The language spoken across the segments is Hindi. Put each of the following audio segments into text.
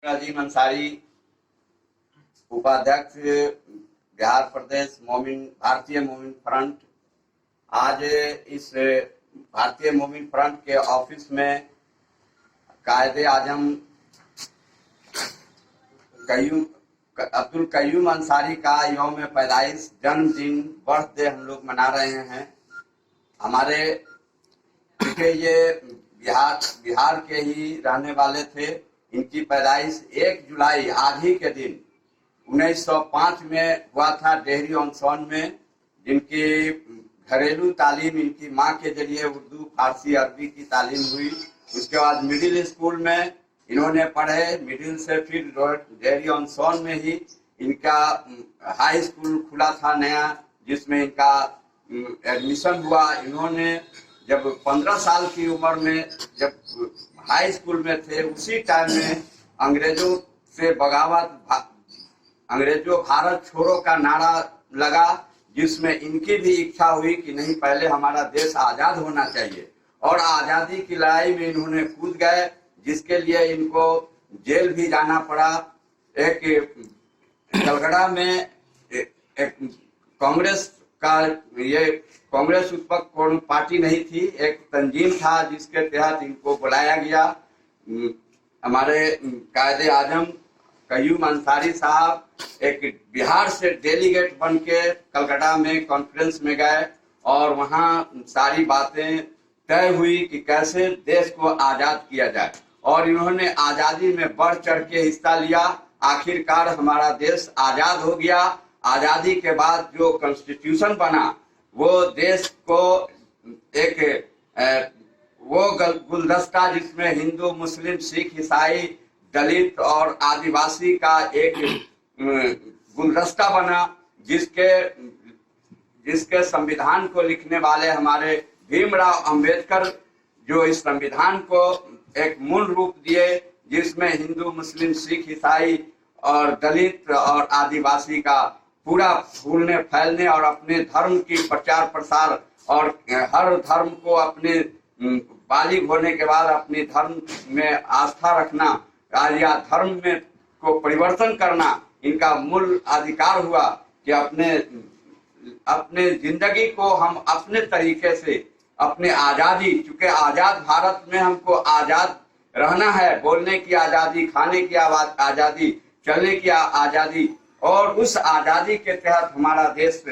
राजीव अंसारी, उपाध्यक्ष बिहार प्रदेश भारतीय मोमिन फ्रंट। आज इस भारतीय मोमिन फ्रंट के ऑफिस में कायदे आजम अब्दुल कयूम अंसारी का यौम पैदाइश जन्मदिन बर्थडे हम लोग मना रहे हैं। हमारे ये बिहार के ही रहने वाले थे। इनकी पैदाइश 1 जुलाई आज ही के दिन 1905 में हुआ था डेहरी ऑन सोन में। जिनकी घरेलू तालीम इनकी माँ के जरिए उर्दू, फारसी, अरबी की तालीम हुई। उसके बाद मिडिल स्कूल में इन्होंने पढ़े। मिडिल से फिर डेहरी ऑन सोन में ही इनका हाई स्कूल खुला था नया, जिसमें इनका एडमिशन हुआ। इन्होंने जब 15 साल की उम्र में जब हाई स्कूल में थे, उसी टाइम में अंग्रेजों से बगावत, अंग्रेजों भारत छोड़ो का नारा लगा, जिसमें इनकी भी इच्छा हुई कि नहीं, पहले हमारा देश आजाद होना चाहिए। और आजादी की लड़ाई में इन्होंने कूद गए, जिसके लिए इनको जेल भी जाना पड़ा। एक कलकत्ता में एक कांग्रेस का, ये कांग्रेस उस वक्त कोई पार्टी नहीं थी, एक तंजीम था जिसके तहत इनको बुलाया गया। हमारे कायदे आजम कयूम अंसारी साहब एक बिहार से डेलीगेट बन के कलकत्ता में कॉन्फ्रेंस में गए और वहाँ सारी बातें तय हुई कि कैसे देश को आजाद किया जाए। और इन्होंने आजादी में बढ़ चढ़ के हिस्सा लिया। आखिरकार हमारा देश आजाद हो गया। आजादी के बाद जो कॉन्स्टिट्यूशन बना, वो देश को एक वो गुलदस्ता जिसमें हिंदू, मुस्लिम, सिख, ईसाई, दलित और आदिवासी का एक गुलदस्ता बना, जिसके संविधान को लिखने वाले हमारे भीमराव अंबेडकर जो इस संविधान को एक मूल रूप दिए, जिसमें हिंदू, मुस्लिम, सिख, ईसाई और दलित और आदिवासी का पूरा फूलने फैलने और अपने धर्म की प्रचार प्रसार और हर धर्म को अपने बालिग होने के बाद अपने धर्म में आस्था रखना या धर्म में को परिवर्तन करना इनका मूल अधिकार हुआ कि अपने जिंदगी को हम अपने तरीके से अपने आजादी, चूंकि आजाद भारत में हमको आजाद रहना है, बोलने की आजादी, खाने की आजादी, चलने की आजादी, और उस आजादी के तहत हमारा देश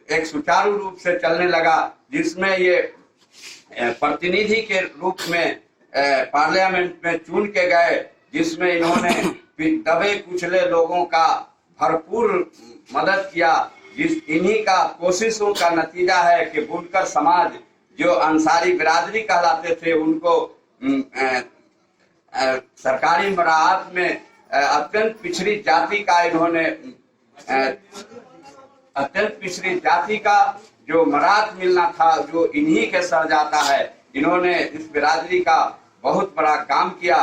एक सुचारू रूप से चलने लगा, जिसमें ये प्रतिनिधि के रूप में पार्लियामेंट में चुन के गए, जिसमें इन्होंने दबे कुचले लोगों का भरपूर मदद किया। इन्हीं का कोशिशों का नतीजा है कि बुनकर समाज जो अंसारी बिरादरी कहलाते थे, उनको सरकारी मराहत में अत्यंत पिछड़ी जाति का इन्होंने अत्यंत पिछड़ी जाति का जो मराहत मिलना था, जो इन्हीं के सर जाता है। इन्होंने इस बिरादरी का बहुत बड़ा काम किया।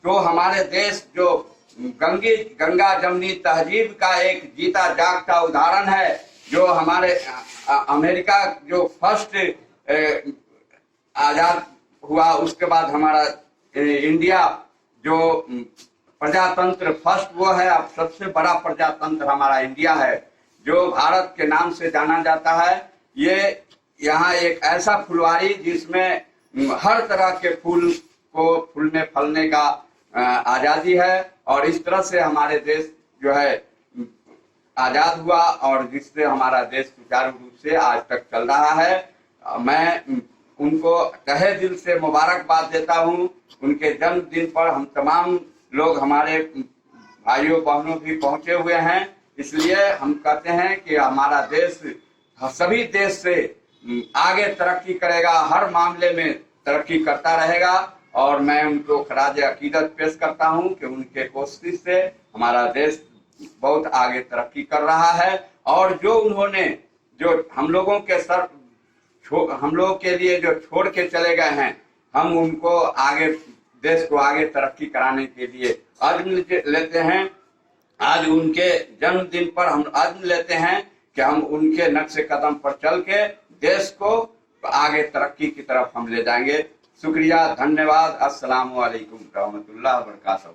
तो हमारे देश जो गंगा जमनी तहजीब का एक जीता जागता उदाहरण है, जो हमारे अमेरिका जो फर्स्ट आजाद हुआ, उसके बाद हमारा इंडिया जो प्रजातंत्र फर्स्ट वो है, अब सबसे बड़ा प्रजातंत्र हमारा इंडिया है, जो भारत के नाम से जाना जाता है। ये यहाँ एक ऐसा फुलवारी जिसमें हर तरह के फूल को फूलने फलने का आजादी है, और इस तरह से हमारे देश जो है आजाद हुआ, और जिससे हमारा देश सुचारू रूप से आज तक चल रहा है। मैं उनको तहे दिल से मुबारकबाद देता हूँ। उनके जन्मदिन पर हम तमाम लोग, हमारे भाइयों बहनों भी पहुंचे हुए हैं। इसलिए हम कहते हैं कि हमारा देश सभी देश से आगे तरक्की करेगा, हर मामले में तरक्की करता रहेगा। और मैं उनको खराज अकीदत पेश करता हूं कि उनके कोशिश से हमारा देश बहुत आगे तरक्की कर रहा है। और जो उन्होंने जो हम लोगों के सर हम लोगों के लिए जो छोड़ के चले गए हैं, हम उनको आगे देश को आगे तरक्की कराने के लिए अज़्म लेते हैं। आज उनके जन्मदिन पर हम अज़्म लेते हैं कि हम उनके नक्शे कदम पर चल के देश को आगे तरक्की की तरफ हम ले जाएंगे। शुक्रिया, धन्यवाद। अस्सलामु अलैकुम रहमतुल्लाह व बरकातहू।